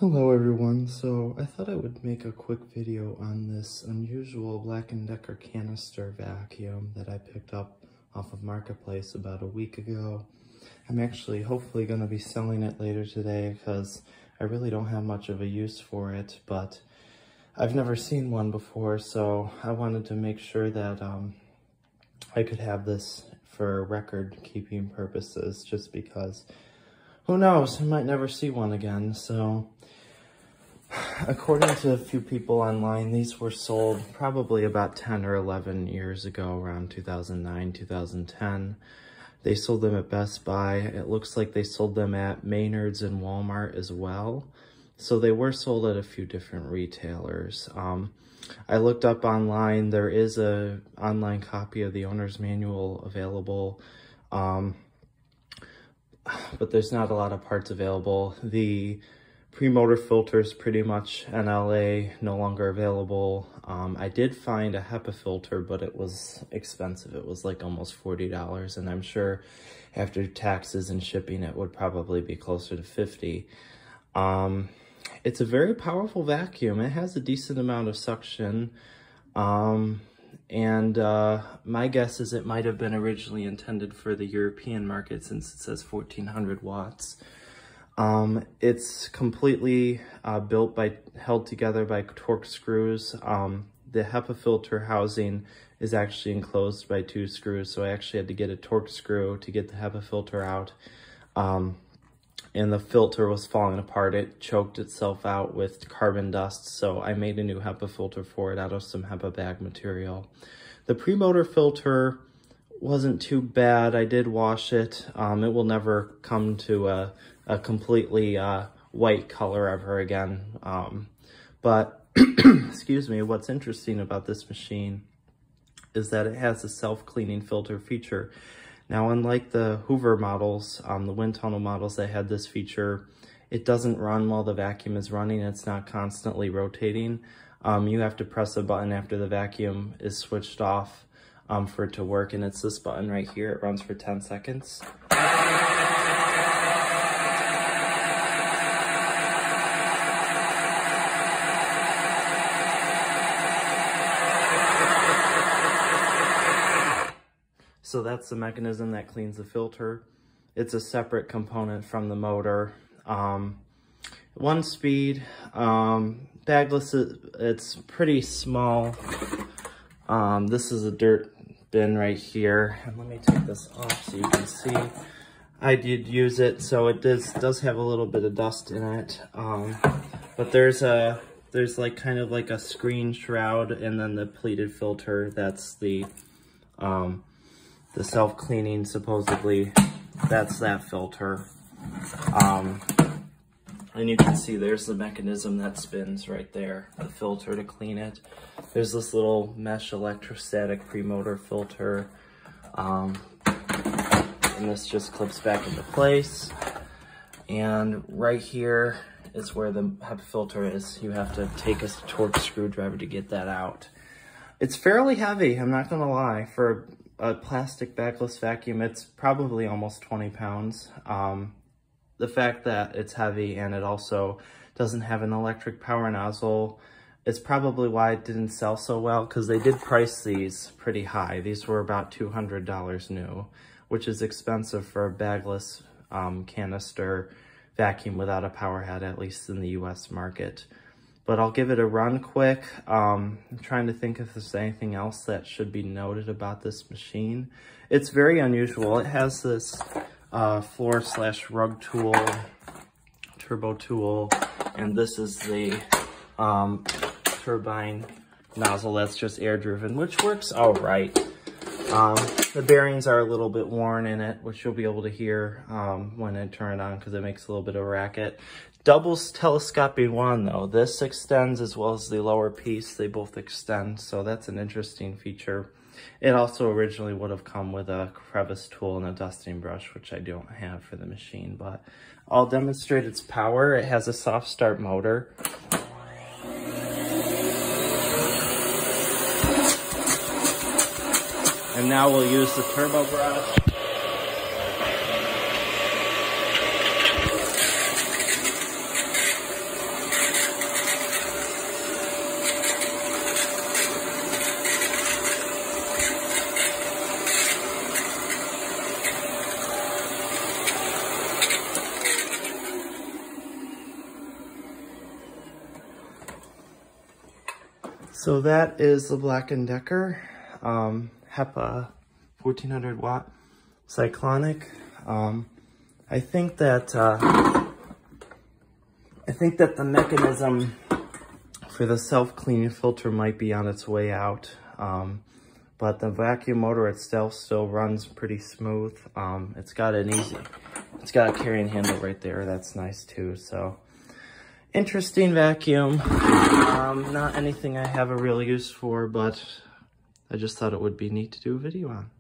Hello everyone, so I thought I would make a quick video on this unusual Black & Decker canister vacuum that I picked up off of Marketplace about a week ago. I'm actually hopefully going to be selling it later today because I really don't have much of a use for it, but I've never seen one before, so I wanted to make sure that I could have this for record keeping purposes, just because who knows, I might never see one again. So according to a few people online, these were sold probably about 10 or 11 years ago, around 2009, 2010. They sold them at Best Buy. It looks like they sold them at Maynard's and Walmart as well. So they were sold at a few different retailers. I looked up online. There is a online copy of the owner's manual available, but there's not a lot of parts available. The pre-motor filter is pretty much NLA, no longer available. I did find a HEPA filter, but it was expensive. It was like almost $40, and I'm sure after taxes and shipping, it would probably be closer to $50. It's a very powerful vacuum. It has a decent amount of suction. My guess is it might have been originally intended for the European market, since it says 1400 watts. It's completely held together by Torx screws. The HEPA filter housing is actually enclosed by 2 screws, so I actually had to get a Torx screw to get the HEPA filter out. And the filter was falling apart. It choked itself out with carbon dust, so I made a new HEPA filter for it out of some HEPA bag material. The pre-motor filter wasn't too bad. I did wash it. It will never come to a completely white color ever again. But excuse me, what's interesting about this machine is that it has a self-cleaning filter feature. Now, unlike the Hoover models, the wind tunnel models that had this feature, it doesn't run while the vacuum is running. It's not constantly rotating. You have to press a button after the vacuum is switched off for it to work, and it's this button right here. It runs for 10 seconds. So that's the mechanism that cleans the filter. It's a separate component from the motor. 1 speed. Bagless, it's pretty small. This is a dirt bin right here. And let me take this off so you can see. I did use it, so it does have a little bit of dust in it. But there's like kind of like a screen shroud, and then the pleated filter. That's the self-cleaning, supposedly, that's that filter. And you can see there's the mechanism that spins right there, the filter to clean it. There's this little mesh electrostatic pre-motor filter, and this just clips back into place. And right here is where the HEPA filter is. You have to take a Torx screwdriver to get that out. It's fairly heavy, I'm not gonna lie. For a plastic backless vacuum, it's probably almost 20 pounds. The fact that it's heavy and it also doesn't have an electric power nozzle is probably why it didn't sell so well, because they did price these pretty high. These were about $200 new, which is expensive for a bagless canister vacuum without a power head, at least in the US market. But I'll give it a run quick. I'm trying to think if there's anything else that should be noted about this machine. It's very unusual. It has this floor/rug tool, turbo tool, and this is the turbine nozzle that's just air driven, which works all right. The bearings are a little bit worn in it, which you'll be able to hear when I turn it on, because it makes a little bit of a racket. Double telescoping one though. This extends as well as the lower piece. They both extend, so that's an interesting feature. It also originally would have come with a crevice tool and a dusting brush, which I don't have for the machine, but I'll demonstrate its power. It has a soft start motor. And now we'll use the turbo brush. So that is the Black & Decker HEPA 1400 watt cyclonic. I think that the mechanism for the self-cleaning filter might be on its way out, but the vacuum motor itself still runs pretty smooth. It's got a carrying handle right there. That's nice too. So interesting vacuum. Not anything I have a real use for, but I just thought it would be neat to do a video on.